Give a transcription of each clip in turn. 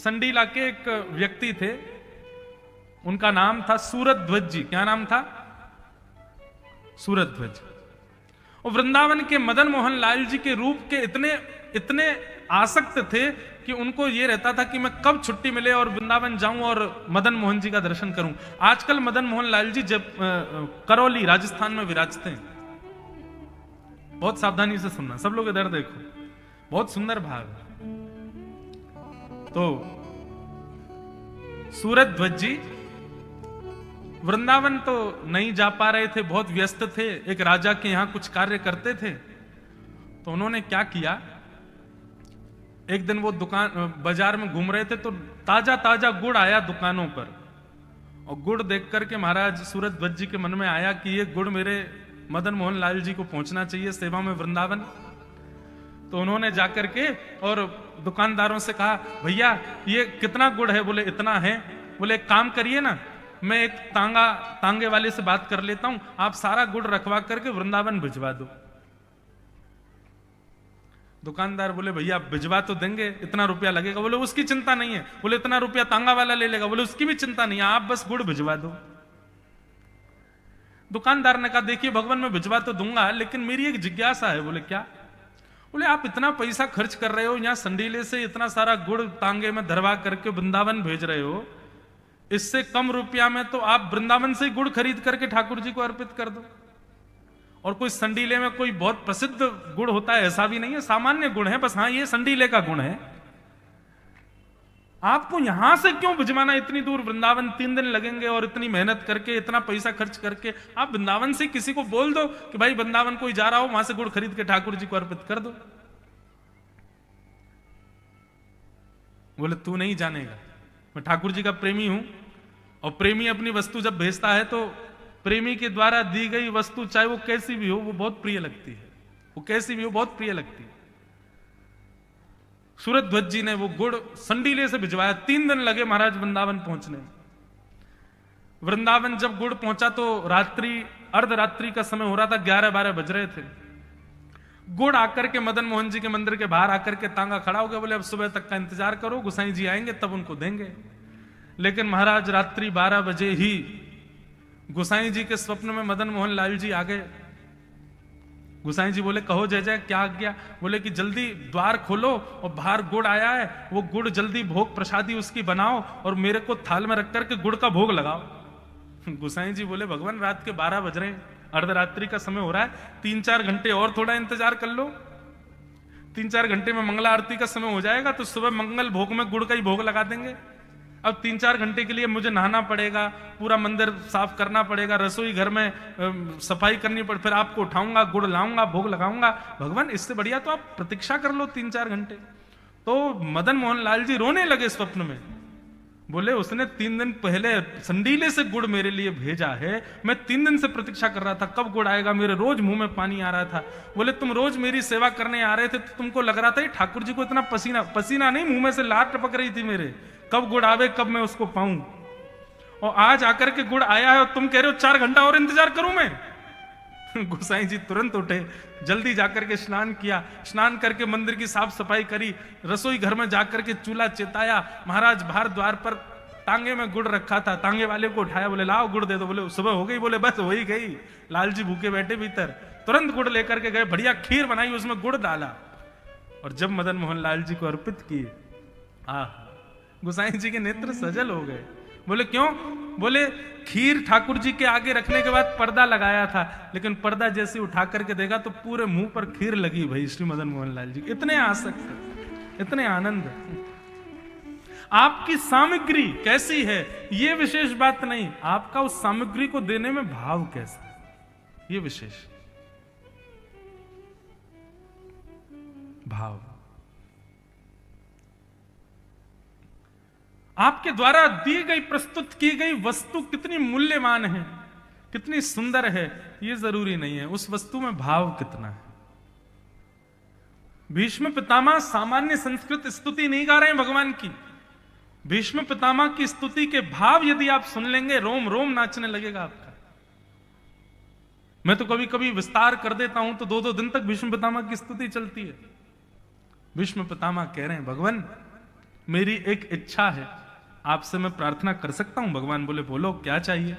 संडीला के एक व्यक्ति थे, उनका नाम था सूरध्वज जी। क्या नाम था? सूरध्वज। और वृंदावन के मदन मोहन लाल जी के रूप के इतने इतने आसक्त थे कि उनको यह रहता था कि मैं कब छुट्टी मिले और वृंदावन जाऊं और मदन मोहन जी का दर्शन करूं। आजकल मदन मोहन लाल जी जब करौली राजस्थान में विराजते हैं। बहुत सावधानी से सुनना, सब लोग इधर देखो, बहुत सुंदर भाव है। तो सूरध्वज जी वृंदावन तो नहीं जा पा रहे थे, बहुत व्यस्त थे, एक राजा के यहां कुछ कार्य करते थे। तो उन्होंने क्या किया, एक दिन वो दुकान बाजार में घूम रहे थे तो ताजा ताजा गुड़ आया दुकानों पर, और गुड़ देख करके महाराज सूरध्वज जी के मन में आया कि ये गुड़ मेरे मदन मोहन लाल जी को पहुंचना चाहिए सेवा में वृंदावन। तो उन्होंने जाकर के और दुकानदारों से कहा, भैया ये कितना गुड़ है? बोले इतना है। बोले एक काम करिए ना, मैं एक तांगे वाले से बात कर लेता हूं, आप सारा गुड़ रखवा करके वृंदावन भिजवा दो। दुकानदार बोले भैया भिजवा तो देंगे, इतना रुपया लगेगा। बोले उसकी चिंता नहीं है। बोले इतना रुपया तांगा वाला ले लेगा। बोले उसकी भी चिंता नहीं है, आप बस गुड़ भिजवा दो। दुकानदार ने कहा, देखिए भगवान मैं भिजवा तो दूंगा, लेकिन मेरी एक जिज्ञासा है। बोले क्या? बोले आप इतना पैसा खर्च कर रहे हो, यहां संडीले से इतना सारा गुड़ तांगे में धरवा करके वृंदावन भेज रहे हो, इससे कम रुपया में तो आप वृंदावन से ही गुड़ खरीद करके ठाकुर जी को अर्पित कर दो। और कोई संडीले में कोई बहुत प्रसिद्ध गुड़ होता है ऐसा भी नहीं है, सामान्य गुड़ है, बस हाँ ये संडीले का गुण है। आपको यहां से क्यों भिजवाना इतनी दूर? वृंदावन 3 दिन लगेंगे और इतनी मेहनत करके इतना पैसा खर्च करके आप वृंदावन से किसी को बोल दो कि भाई वृंदावन कोई जा रहा हो, वहां से गुड़ खरीद के ठाकुर जी को अर्पित कर दो। बोले तू नहीं जानेगा, मैं ठाकुर जी का प्रेमी हूं, और प्रेमी अपनी वस्तु जब भेजता है तो प्रेमी के द्वारा दी गई वस्तु चाहे वो कैसी भी हो वो बहुत प्रिय लगती है, वो कैसी भी हो बहुत प्रिय लगती है। सूरध्वज जी ने वो गुड़ संडीले से भिजवाया, 3 दिन लगे महाराज वृंदावन पहुंचने। वृंदावन जब गुड़ पहुंचा तो रात्रि अर्धरात्रि का समय हो रहा था, 11-12 बज रहे थे। गुड़ आकर के मदन मोहन जी के मंदिर के बाहर आकर के तांगा खड़ा हो गया। बोले अब सुबह तक का इंतजार करो, गोसाई जी आएंगे तब उनको देंगे। लेकिन महाराज रात्रि 12 बजे ही गोसाई जी के स्वप्न में मदन मोहन लाल जी आ गए। गोसाई जी बोले कहो जय जय, क्या आज्ञा? बोले कि जल्दी द्वार खोलो और बाहर गुड़ आया है, वो गुड़ जल्दी भोग प्रसादी उसकी बनाओ और मेरे को थाल में रख करके गुड़ का भोग लगाओ। गोसाई जी बोले भगवान रात के 12 बज रहे हैं, अर्धरात्रि का समय हो रहा है, 3-4 घंटे और थोड़ा इंतजार कर लो। 3-4 घंटे में मंगला आरती का समय हो जाएगा तो सुबह मंगल भोग में गुड़ का ही भोग लगा देंगे। अब 3-4 घंटे के लिए मुझे नहाना पड़ेगा, पूरा मंदिर साफ करना पड़ेगा, रसोई घर में सफाई करनी पड़े, फिर आपको उठाऊंगा, गुड़ लाऊंगा, भोग लगाऊंगा। भगवान इससे बढ़िया तो आप प्रतीक्षा कर लो 3-4 घंटे। तो मदन मोहन लाल जी रोने लगे स्वप्न में। बोले उसने 3 दिन पहले संडीले से गुड़ मेरे लिए भेजा है, मैं 3 दिन से प्रतीक्षा कर रहा था कब गुड़ आएगा, मेरे रोज मुंह में पानी आ रहा था। बोले तुम रोज मेरी सेवा करने आ रहे थे तो तुमको लग रहा था ठाकुर जी को इतना पसीना नहीं, मुंह में से लार टपक रही थी मेरे, कब गुड़ आवे, कब मैं उसको पाऊं। और आज आकर के गुड़ आया है और तुम कह रहे हो 4 घंटा और इंतजार करूं मैं। गोसाई जी तुरंत उठे, जल्दी जाकर के स्नान किया, स्नान करके मंदिर की साफ सफाई करी, रसोई घर में जाकर के चूल्हा चेताया। महाराज बाहर द्वार पर तांगे में गुड़ रखा था, तांगे वाले को उठाया, बोले लाओ गुड़ दे दो। बोले सुबह हो गई? बोले बस हो ही गई। लाल जी भूखे बैठे भीतर, तुरंत गुड़ लेकर के गए, बढ़िया खीर बनाई, उसमें गुड़ डाला और जब मदन मोहन लाल जी को अर्पित किए, गोसाई जी के नेत्र सजल हो गए। बोले क्यों? बोले खीर ठाकुर जी के आगे रखने के बाद पर्दा लगाया था, लेकिन पर्दा जैसे उठा करके देखा तो पूरे मुंह पर खीर लगी। भाई श्री मदन मोहन लाल जी इतने आसक्त, इतने आनंद। आपकी सामग्री कैसी है ये विशेष बात नहीं, आपका उस सामग्री को देने में भाव कैसा है ये विशेष भाव। आपके द्वारा दी गई प्रस्तुत की गई वस्तु कितनी मूल्यवान है, कितनी सुंदर है, यह जरूरी नहीं है, उस वस्तु में भाव कितना है। भीष्म पितामह सामान्य संस्कृत स्तुति नहीं गा रहे हैं भगवान की। भीष्म पितामह की स्तुति के भाव यदि आप सुन लेंगे, रोम रोम नाचने लगेगा आपका। मैं तो कभी कभी विस्तार कर देता हूं तो 2-2 दिन तक भीष्म पितामह की स्तुति चलती है। भीष्म पितामह कह रहे हैं भगवान मेरी एक इच्छा है, आपसे मैं प्रार्थना कर सकता हूं? भगवान बोले बोलो क्या चाहिए?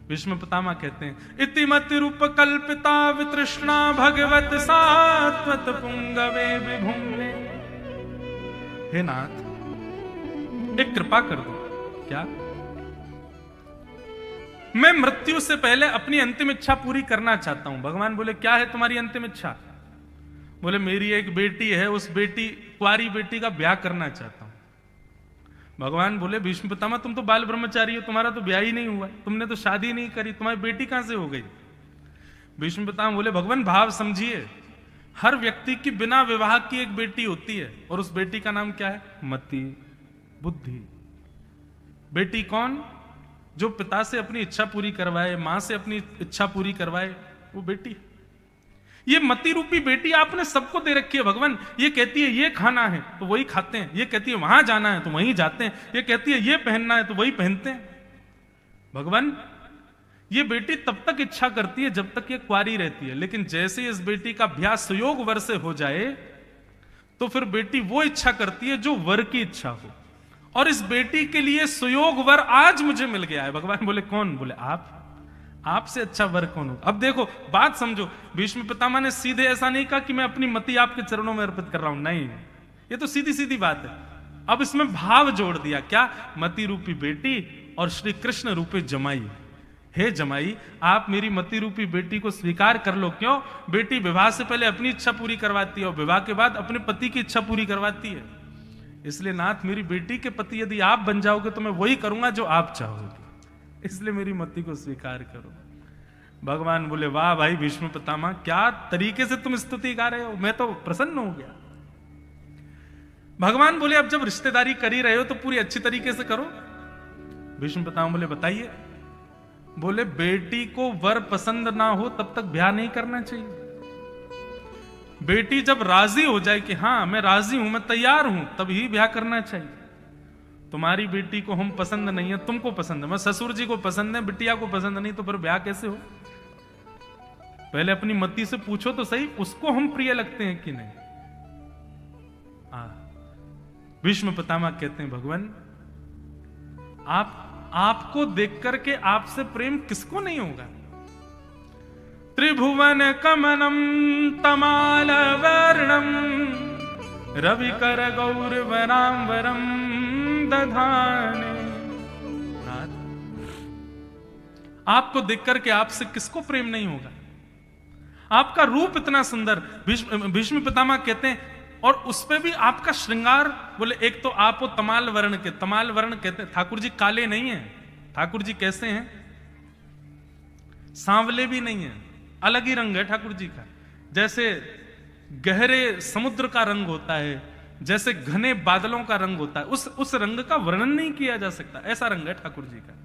भीष्म पितामह कहते हैं, इतिमति रूप कल्पिता वितृष्णा भगवत सात्वत पुंगवे विभुंगे। हे नाथ, एक कृपा कर दो। क्या? मैं मृत्यु से पहले अपनी अंतिम इच्छा पूरी करना चाहता हूं। भगवान बोले क्या है तुम्हारी अंतिम इच्छा? बोले मेरी एक बेटी है, उस बेटी, कुंवारी बेटी का ब्याह करना चाहता हूं। भगवान बोले भीष्म पितामह तुम तो बाल ब्रह्मचारी हो, तुम्हारा तो ब्याह ही नहीं हुआ, तुमने तो शादी नहीं करी, तुम्हारी बेटी कहां से हो गई? भीष्म पितामह बोले भगवान भाव समझिए, हर व्यक्ति की बिना विवाह की एक बेटी होती है, और उस बेटी का नाम क्या है? मति, बुद्धि। बेटी कौन? जो पिता से अपनी इच्छा पूरी करवाए, मां से अपनी इच्छा पूरी करवाए, वो बेटी। ये मति रूपी बेटी आपने सबको दे रखी है भगवान। ये कहती है ये खाना है तो वही खाते हैं, ये कहती है वहां जाना है तो वहीं जाते हैं, ये कहती है ये पहनना है तो वही पहनते हैं। भगवान ये बेटी तब तक इच्छा करती है जब तक ये कुंवारी रहती है, लेकिन जैसे इस बेटी का ब्याह सुयोग वर से हो जाए तो फिर बेटी वो इच्छा करती है जो वर की इच्छा हो, और इस बेटी के लिए सुयोग वर आज मुझे मिल गया है। भगवान बोले कौन? बोले आपसे अच्छा वर कौन हो? अब देखो बात समझो, भीष्म पितामह ने सीधे ऐसा नहीं कहा कि मैं अपनी मति आपके चरणों में अर्पित कर रहा हूं, नहीं, ये तो सीधी सीधी बात है। अब इसमें भाव जोड़ दिया, क्या? मति रूपी बेटी और श्री कृष्ण रूपी जमाई। हे जमाई, आप मेरी मति रूपी बेटी को स्वीकार कर लो। क्यों? बेटी विवाह से पहले अपनी इच्छा पूरी करवाती है और विवाह के बाद अपने पति की इच्छा पूरी करवाती है। इसलिए नाथ, मेरी बेटी के पति यदि आप बन जाओगे तो मैं वही करूंगा जो आप चाहोगे, इसलिए मेरी मति को स्वीकार करो। भगवान बोले वाह भाई भीष्म पितामह, क्या तरीके से तुम स्तुति गा रहे हो, मैं तो प्रसन्न हो गया। भगवान बोले अब जब रिश्तेदारी कर ही रहे हो तो पूरी अच्छी तरीके से करो। भीष्म पितामह बोले बताइए। बोले बेटी को वर पसंद ना हो तब तक ब्याह नहीं करना चाहिए। बेटी जब राजी हो जाए कि हाँ मैं राजी हूं, मैं तैयार हूं, तभी ब्याह करना चाहिए। तुम्हारी बेटी को हम पसंद नहीं है, तुमको पसंद है, मैं ससुर जी को पसंद है, बिटिया को पसंद नहीं, तो फिर ब्याह कैसे हो? पहले अपनी मति से पूछो तो सही, उसको हम प्रिय लगते हैं कि नहीं। भीष्म पितामह कहते हैं भगवान आपको देख करके आपसे प्रेम किसको नहीं होगा? त्रिभुवन कमनम तमाल वर्णम रविकर गौरवरांबरम दधाने। आपको देख करके आपसे किसको प्रेम नहीं होगा? आपका रूप इतना सुंदर। भीष्म पितामह कहते हैं, और उस पे भी आपका श्रृंगार। बोले एक तो आप वो तमाल वर्ण के, तमाल वर्ण कहते हैं, ठाकुर जी काले नहीं है, ठाकुर जी कैसे हैं? सांवले भी नहीं है, अलग ही रंग है ठाकुर जी का। जैसे गहरे समुद्र का रंग होता है, जैसे घने बादलों का रंग होता है, उस रंग का वर्णन नहीं किया जा सकता, ऐसा रंग है ठाकुर जी का।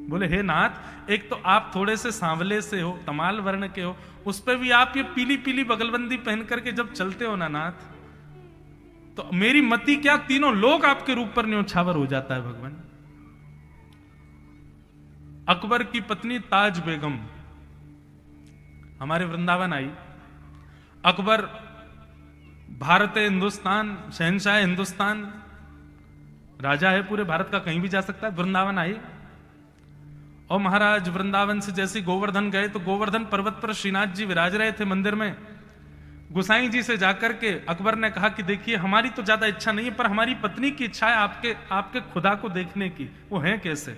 बोले हे नाथ, एक तो आप थोड़े से सांवले से हो, तमाल वर्ण के हो, उस पर भी आप ये पीली पीली बगलबंदी पहन करके जब चलते हो ना नाथ, तो मेरी मति क्या, तीनों लोग आपके रूप पर न्योछावर हो जाता है भगवान। अकबर की पत्नी ताज बेगम हमारे वृंदावन आई। अकबर भारत हिंदुस्तान, शहंशाह हिंदुस्तान, राजा है पूरे भारत का, कहीं भी जा सकता है। वृंदावन आई और महाराज वृंदावन से जैसे गोवर्धन गए तो गोवर्धन पर्वत पर श्रीनाथ जी विराज रहे थे मंदिर में। गुसाई जी से जाकर के अकबर ने कहा कि देखिए हमारी तो ज्यादा इच्छा नहीं है, पर हमारी पत्नी की इच्छा है आपके खुदा को देखने की, वो है कैसे?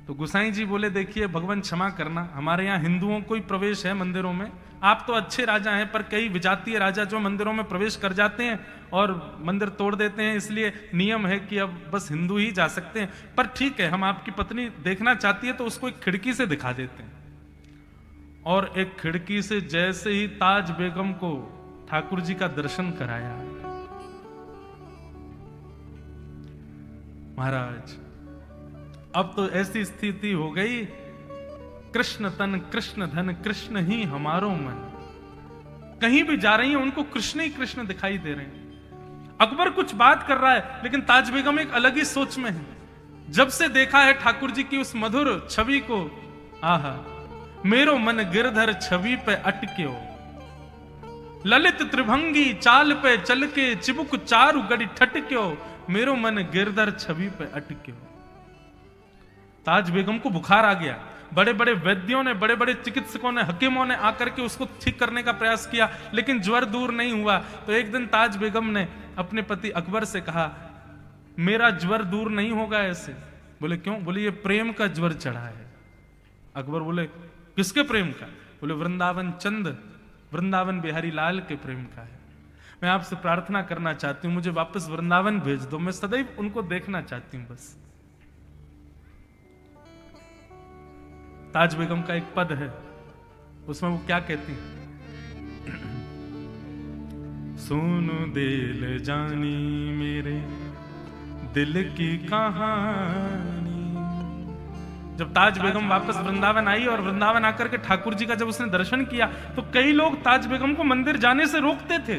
तो गुसाई जी बोले देखिए भगवान क्षमा करना, हमारे यहाँ हिंदुओं को ही प्रवेश है मंदिरों में, आप तो अच्छे राजा हैं, पर कई विजातीय राजा जो मंदिरों में प्रवेश कर जाते हैं और मंदिर तोड़ देते हैं, इसलिए नियम है कि अब बस हिंदू ही जा सकते हैं। पर ठीक है, हम आपकी पत्नी देखना चाहती है तो उसको एक खिड़की से दिखा देते हैं। और एक खिड़की से जैसे ही ताज बेगम को ठाकुर जी का दर्शन कराया, महाराज अब तो ऐसी स्थिति हो गई, कृष्ण तन कृष्ण धन कृष्ण ही हमारो मन, कहीं भी जा रही है उनको कृष्ण ही कृष्ण दिखाई दे रहे हैं। अकबर कुछ बात कर रहा है लेकिन ताज बेगम एक अलग ही सोच में है। जब से देखा है ठाकुर जी की उस मधुर छवि को, आहा मेरो मन गिरधर छवि पे अटक्यो, ललित त्रिभंगी चाल पे चल के चिबुक चारु गड़ी ठटक्यो, मेरो मन गिरधर छवि पे अटक्यो। ताज बेगम को बुखार आ गया। बड़े बड़े वैद्यों ने, बड़े बड़े चिकित्सकों ने, हकीमों ने आकर के उसको ठीक करने का प्रयास किया, लेकिन ज्वर दूर नहीं हुआ। तो एक दिन ताज बेगम ने अपने पति अकबर से कहा, मेरा ज्वर दूर नहीं होगा ऐसे। बोले क्यों? बोले ये प्रेम का ज्वर चढ़ा है। अकबर बोले किसके प्रेम का? बोले वृंदावन चंद, वृंदावन बिहारी लाल के प्रेम का है। मैं आपसे प्रार्थना करना चाहती हूं, मुझे वापस वृंदावन भेज दो, मैं सदैव उनको देखना चाहती हूं बस। ताज बेगम का एक पद है, उसमें वो क्या कहती हैं? सुनो दिल जानी मेरे दिल की कहानी। जब ताज बेगम वापस वृंदावन आई और वृंदावन आकर के ठाकुर जी का जब उसने दर्शन किया, तो कई लोग ताज बेगम को मंदिर जाने से रोकते थे,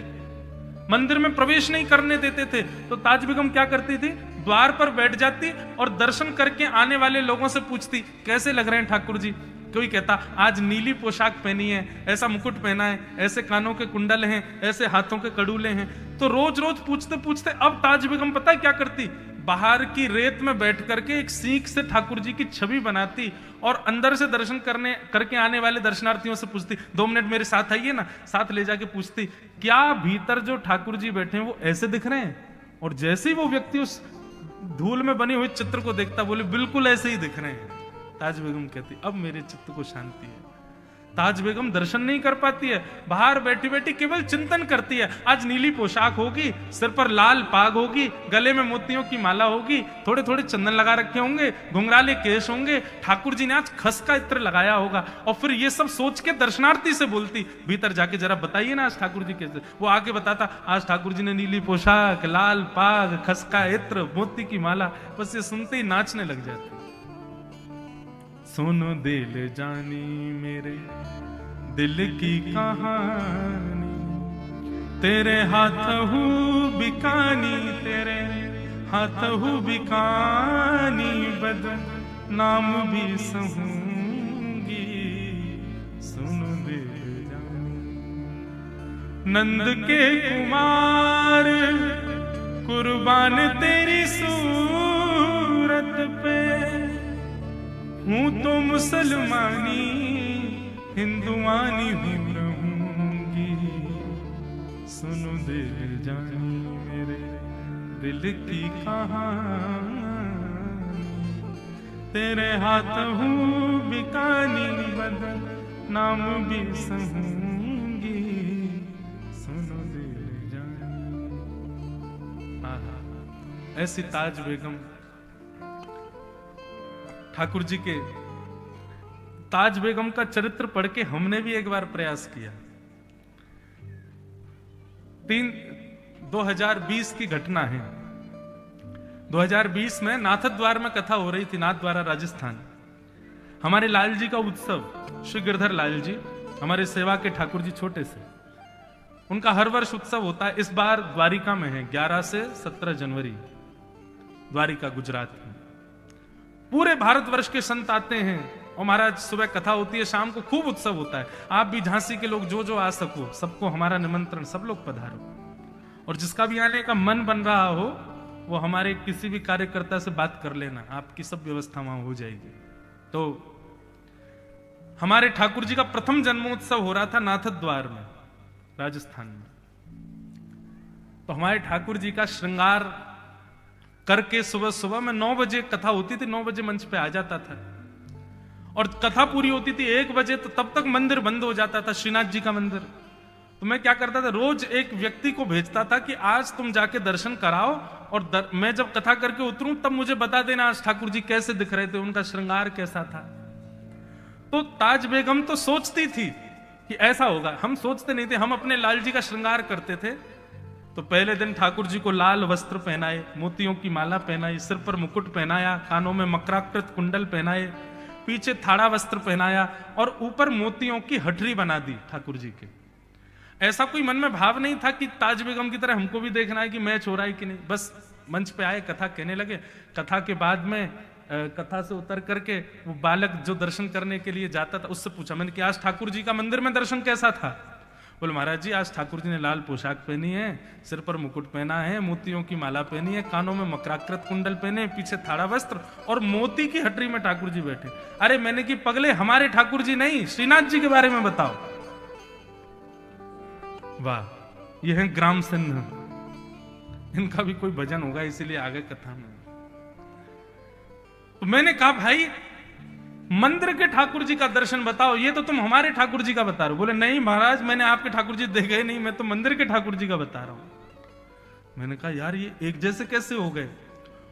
मंदिर में प्रवेश नहीं करने देते थे। तो ताज बेगम क्या करती थी? द्वार पर बैठ जाती और दर्शन करके आने वाले लोगों से पूछती, कैसे लग रहे हैं ठाकुर जी? कोई कहता आज नीली पोशाक पहनी है, ऐसा मुकुट पहना है, ऐसे कानों के कुंडल हैं, ऐसे हाथों के कड़ूले हैं। तो रोज रोज पूछते पूछते अब ताज बेगम पता है क्या करती? बाहर की रेत में बैठ करके एक सीख से ठाकुर जी की छवि बनाती और अंदर से दर्शन करके आने वाले दर्शनार्थियों से पूछती, 2 मिनट मेरे साथ आइए ना। साथ ले जाके पूछती, क्या भीतर जो ठाकुर जी बैठे हैं वो ऐसे दिख रहे हैं? और जैसे ही वो व्यक्ति उस धूल में बने हुए चित्र को देखता, बोले बिल्कुल ऐसे ही दिख रहे हैं। ताज बेगम कहती, अब मेरे चित्त को शांति है। ताज बेगम दर्शन नहीं कर पाती है, बाहर बैठी बैठी केवल चिंतन करती है। आज नीली पोशाक होगी, सिर पर लाल पाग होगी, गले में मोतियों की माला होगी, थोड़े थोड़े चंदन लगा रखे होंगे, घुंघराले केश होंगे, ठाकुर जी ने आज खस का इत्र लगाया होगा। और फिर ये सब सोच के दर्शनार्थी से बोलती, भीतर जाके जरा बताइए ना आज ठाकुर जी कैसे। वो आके बताता, आज ठाकुर जी ने नीली पोशाक, लाल पाग, खस का इत्र, मोती की माला। बस ये सुनते ही नाचने लग जाते। सुनो दिल जानी मेरे दिल की कहानी, तेरे हाथ हूँ बिकानी, तेरे हाथ हूँ बिकानी, बदनाम भी सहूंगी। सुनो दिल जानी नंद के कुमार, कुर्बान तेरी सूरत पे, हूं तो मुसलमानी हिंदुआनी भी रहूंगी। सुनो दिल जानी मेरे दिल की कहानी, तेरे हाथ हूँ बिकानी, बदल नाम भी सहूंगी। सुनो दिल जानी। ऐसी ताज बेगम ठाकुर जी के। ताज बेगम का चरित्र पढ़ के हमने भी एक बार प्रयास किया। 2020 की घटना है। 2020 में नाथद्वार में कथा हो रही थी, नाथद्वारा राजस्थान। हमारे लाल जी का उत्सव, श्री गिरधर लाल जी हमारे सेवा के ठाकुर जी छोटे से, उनका हर वर्ष उत्सव होता है। इस बार द्वारिका में है, 11 से 17 जनवरी द्वारिका गुजरात में। पूरे भारतवर्ष के संत आते हैं और महाराज सुबह कथा होती है, शाम को खूब उत्सव होता है। आप भी झांसी के लोग जो जो आ सको, सबको हमारा निमंत्रण, सब लोग पधारो। और जिसका भी आने का मन बन रहा हो वो हमारे किसी भी कार्यकर्ता से बात कर लेना, आपकी सब व्यवस्था वहां हो जाएगी। तो हमारे ठाकुर जी का प्रथम जन्मोत्सव हो रहा था नाथद्वार में, राजस्थान में। तो हमारे ठाकुर जी का श्रृंगार करके सुबह सुबह में 9 बजे कथा होती थी, 9 बजे मंच पे आ जाता था और कथा पूरी होती थी 1 बजे। तो तब तक मंदिर बंद हो जाता था, श्रीनाथ जी का मंदिर। तो मैं क्या करता था, रोज एक व्यक्ति को भेजता था कि आज तुम जाके दर्शन कराओ और मैं जब कथा करके उतरूं तब मुझे बता देना आज ठाकुर जी कैसे दिख रहे थे, उनका श्रृंगार कैसा था। तो ताज बेगम तो सोचती थी कि ऐसा होगा, हम सोचते नहीं थे। हम अपने लाल जी का श्रृंगार करते थे। तो पहले दिन ठाकुर जी को लाल वस्त्र पहनाए, मोतियों की माला पहनाई, सिर पर मुकुट पहनाया, कानों में मकराकृत कुंडल पहनाए, पीछे थाड़ा वस्त्र पहनाया और ऊपर मोतियों की हठरी बना दी ठाकुर जी के। ऐसा कोई मन में भाव नहीं था कि ताज बेगम की तरह हमको भी देखना है कि मैच हो रहा है कि नहीं। बस मंच पे आए, कथा कहने लगे। कथा के बाद में कथा से उतर करके वो बालक जो दर्शन करने के लिए जाता था उससे पूछा मैंने कि आज ठाकुर जी का मंदिर में दर्शन कैसा था। बोले महाराज जी आज ठाकुर जी ने लाल पोशाक पहनी है, सिर पर मुकुट पहना है, मोतियों की माला पहनी है, कानों में मकराकृत कुंडल पहने, पीछे थाड़ा वस्त्र और मोती की हटरी में ठाकुर जी बैठे। अरे मैंने कि पगले हमारे ठाकुर जी नहीं, श्रीनाथ जी के बारे में बताओ। वाह, ये है ग्राम सिंह, इनका भी कोई भजन होगा इसीलिए आगे कथा में। तो मैंने कहा भाई मंदिर के ठाकुर जी का दर्शन बताओ, ये तो तुम हमारे ठाकुर जी का बता रहे हो। बोले नहीं महाराज मैंने आपके ठाकुर जी देखे नहीं, मैं तो मंदिर के ठाकुर जी का बता रहा हूं। मैंने कहा यार ये एक जैसे कैसे हो गए।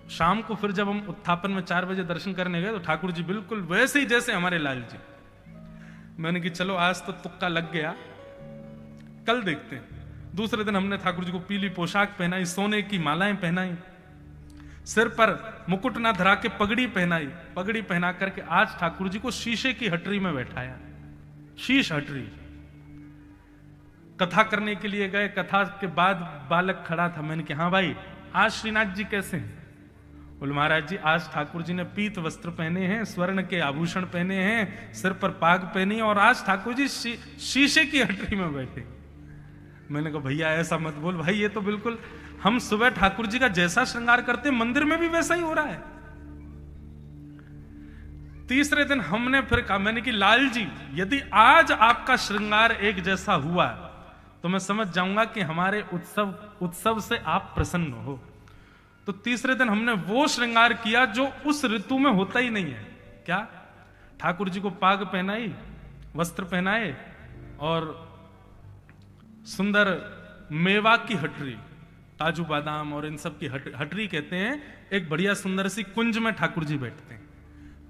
शाम को फिर जब हम उत्थापन में 4 बजे दर्शन करने गए तो ठाकुर जी बिल्कुल वैसे ही जैसे हमारे लाल जी। मैंने कि चलो आज तो तुक्का लग गया, कल देखते हैं। दूसरे दिन हमने ठाकुर जी को पीली पोशाक पहनाई, सोने की मालाएं पहनाई, सिर पर मुकुट ना धरा के पगड़ी पहनाई, पगड़ी पहना करके आज ठाकुर जी को शीशे की हटरी में बैठाया, शीश हटरी। कथा करने के लिए गए, कथा के बाद बालक खड़ा था। मैंने कहा हाँ भाई आज श्रीनाथ जी कैसे हैं? बोले महाराज जी आज ठाकुर जी ने पीत वस्त्र पहने हैं, स्वर्ण के आभूषण पहने हैं, सिर पर पाग पहनी और आज ठाकुर जी शीशे की हटरी में बैठे। मैंने कहा भैया ऐसा मत बोल भाई, ये तो बिल्कुल हम सुबह ठाकुर जी का जैसा श्रृंगार करते मंदिर में भी वैसा ही हो रहा है। तीसरे दिन हमने फिर कहा, मैंने कि लाल जी यदि आज आपका श्रृंगार एक जैसा हुआ तो मैं समझ जाऊंगा कि हमारे उत्सव से आप प्रसन्न हो। तो तीसरे दिन हमने वो श्रृंगार किया जो उस ऋतु में होता ही नहीं है। क्या? ठाकुर जी को पाग पहनाई, वस्त्र पहनाए और सुंदर मेवा की हटरी, काजू बादाम और इन सब की हटरी कहते हैं, एक बढ़िया सुंदर सी कुंज में ठाकुर जी बैठते हैं,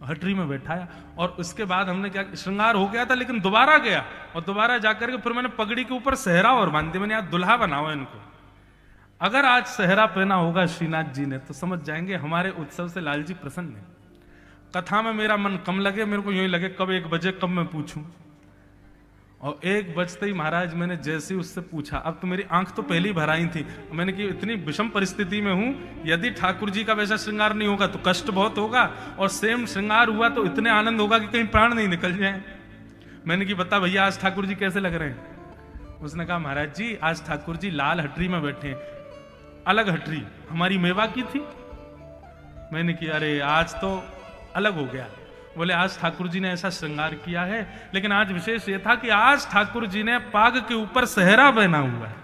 हटरी में बैठाया। और उसके बाद हमने क्या, श्रृंगार हो गया था लेकिन दोबारा गया और दोबारा जाकर के फिर मैंने पगड़ी के ऊपर सहरा और बांध दिया। मैंने आज दुल्हा बनाओ इनको। अगर आज सहरा पहना होगा श्रीनाथ जी ने तो समझ जाएंगे हमारे उत्सव से लाल जी प्रसन्न है। कथा में मेरा मन कम लगे, मेरे को यूं ही लगे कब 1 बजे कब मैं पूछूं। और 1 बजते ही महाराज मैंने जैसे उससे पूछा, अब तो मेरी आंख तो पहले ही भर आई थी। मैंने कि इतनी विषम परिस्थिति में हूं, यदि ठाकुर जी का वैसा श्रृंगार नहीं होगा तो कष्ट बहुत होगा, और सेम श्रृंगार हुआ तो इतने आनंद होगा कि कहीं प्राण नहीं निकल जाए। मैंने कि बता भैया आज ठाकुर जी कैसे लग रहे हैं? उसने कहा महाराज जी आज ठाकुर जी लाल हटरी में बैठे, अलग हटरी हमारी मेवा की थी। मैंने कि अरे आज तो अलग हो गया। बोले आज ठाकुर जी ने ऐसा श्रृंगार किया है, लेकिन आज विशेष ये था कि आज ठाकुर जी ने पाग के ऊपर सहरा पहना हुआ है।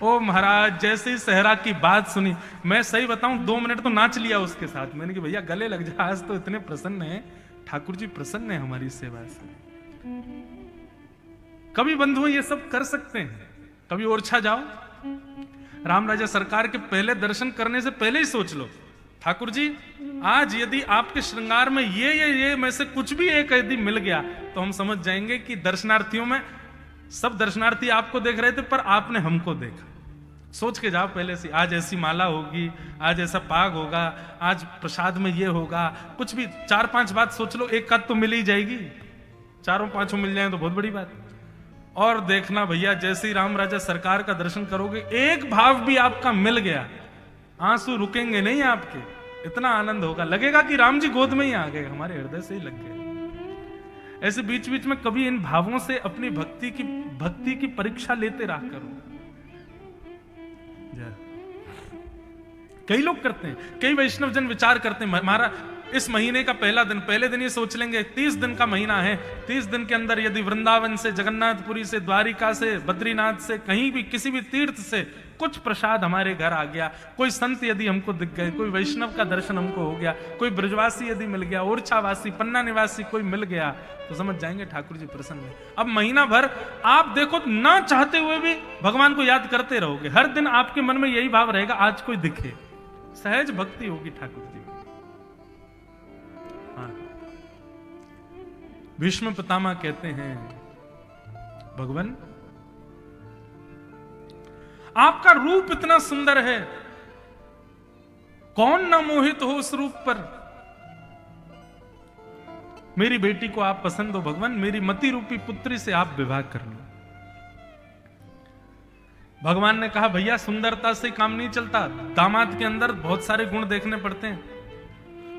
ओ महाराज जैसे ही सहरा की बात सुनी, मैं सही बताऊं 2 मिनट तो नाच लिया उसके साथ। मैंने कि भैया गले लग जा, आज तो इतने प्रसन्न है, ठाकुर जी प्रसन्न है हमारी सेवा से। कभी बंधु ये सब कर सकते हैं। कभी ओरछा जाओ, राम राजा सरकार के पहले दर्शन करने से पहले ही सोच लो ठाकुर जी आज यदि आपके श्रृंगार में ये में से कुछ भी एक यदि मिल गया तो हम समझ जाएंगे कि दर्शनार्थियों में सब दर्शनार्थी आपको देख रहे थे पर आपने हमको देखा। सोच के जाओ पहले से, आज ऐसी माला होगी, आज ऐसा पाग होगा, आज प्रसाद में ये होगा, कुछ भी 4-5 बात सोच लो, एक आध तो मिल ही जाएगी। 4-5 मिल जाए तो बहुत बड़ी बात। और देखना भैया जैसे ही राम राजा सरकार का दर्शन करोगे, एक भाव भी आपका मिल गया, आंसू रुकेंगे नहीं आपके, इतना आनंद होगा, लगेगा कि राम जी गोद में ही आ गए, हमारे हृदय से ही लग गए। ऐसे बीच बीच में कभी इन भावों से अपनी भक्ति की परीक्षा लेते रहा करो। कई लोग करते हैं, कई वैष्णव जन विचार करते हैं, हमारा इस महीने का पहले दिन ये सोच लेंगे 30 दिन का महीना है, 30 दिन के अंदर यदि वृंदावन से, जगन्नाथपुरी से, द्वारिका से, बद्रीनाथ से, कहीं भी किसी भी तीर्थ से कुछ प्रसाद हमारे घर आ गया, कोई संत यदि हमको दिख गए, कोई वैष्णव का दर्शन हमको हो गया, कोई ब्रजवासी यदि मिल गया, ओरछावासी, पन्ना निवासी कोई मिल गया, तो समझ जाएंगे ठाकुर जी प्रसन्न है। अब महीना भर आप देखो ना चाहते हुए भी भगवान को याद करते रहोगे, हर दिन आपके मन में यही भाव रहेगा आज कोई दिखे, सहज भक्ति होगी ठाकुर जी। भीष्म पितामह कहते हैं भगवान आपका रूप इतना सुंदर है, कौन ना मोहित हो उस रूप पर। मेरी बेटी को आप पसंद हो भगवान, मेरी मति रूपी पुत्री से आप विवाह कर लो। भगवान ने कहा भैया सुंदरता से काम नहीं चलता, दामाद के अंदर बहुत सारे गुण देखने पड़ते हैं,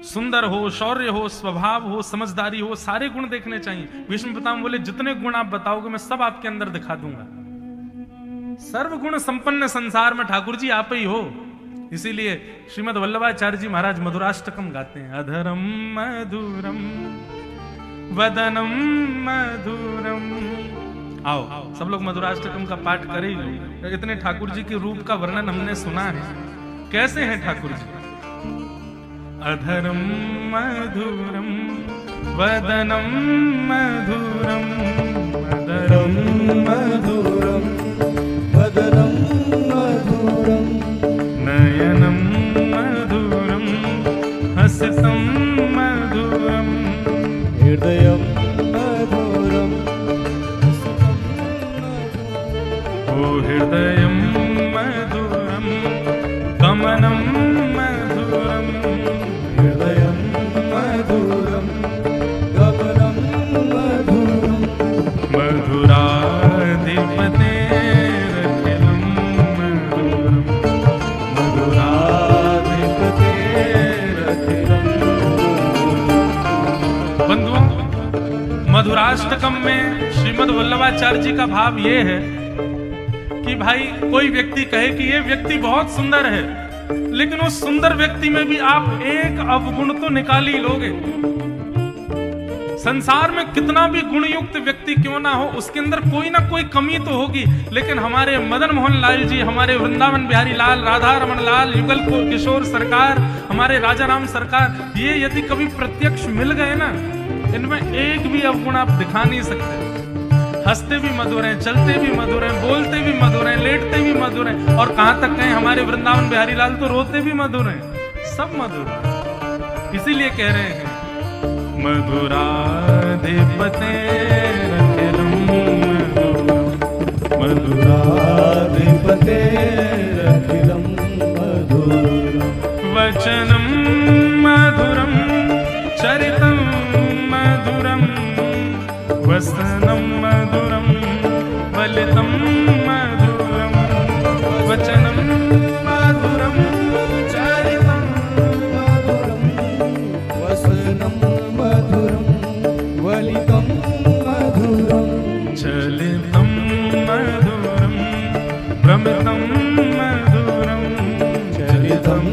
सुंदर हो, शौर्य हो, स्वभाव हो, समझदारी हो, सारे गुण देखने चाहिए। भीष्म पितामह बोले जितने गुण आप बताओगे मैं सब आपके अंदर दिखा दूंगा। सर्वगुण संपन्न संसार में ठाकुर जी आप ही हो। इसीलिए श्रीमद् वल्लभाचार्य जी महाराज मधुराष्टकम गाते हैं। अधरम मधुरम वदनम मधुरम। आओ सब लोग मधुराष्टकम का पाठ करें। इतने ठाकुर जी के रूप का वर्णन हमने सुना है, कैसे हैं ठाकुर जी। अधरम मधुरम वदनम मधुरम, अधरम मधुरम वदनम मधुरम, नयनम मधुरम हसितम मधुरम, हृदयम मधुरम, ओ हृदयम मधुरम गमनम मधुरम, हृदयम मधुरम गमनम मधुरम, मधुराधिपतेरखिलम मधुरम, मधुराधिपतेरखिलम। बंधुओं, मधुराष्टकम में श्रीमद् वल्लभाचार्य जी का भाव ये है कि भाई कोई व्यक्ति कहे कि ये व्यक्ति बहुत सुंदर है, लेकिन उस सुंदर व्यक्ति में भी आप एक अवगुण तो निकाल ही लोगे। संसार में कितना भी गुणयुक्त व्यक्ति क्यों ना हो, उसके अंदर कोई ना कोई कमी तो होगी। लेकिन हमारे मदन मोहन लाल जी, हमारे वृंदावन बिहारी लाल, राधा रमन लाल, युगल किशोर सरकार, हमारे राजा राम सरकार, ये यदि कभी प्रत्यक्ष मिल गए ना, इनमें एक भी अवगुण आप दिखा नहीं सकते। हंसते भी मधुर हैं, चलते भी मधुर हैं, बोलते भी मधुर हैं, लेटते भी मधुर हैं, और कहां तक कहें हमारे वृंदावन बिहारी लाल तो रोते भी मधुर हैं, सब मधुर हैं। इसीलिए कह रहे हैं मधुराधिपतेरखिलम मधुराधिपतेरखिलम मधुरम, वचनम मधुरम चरितम मधुरम, वसनम मधुरम वलितम मधुरम, वचनम मधुरम चरितम मधुरम, वसनम मधुरम वलितम मधुरम, चलितम मधुरम भ्रमितम मधुरम, चलितम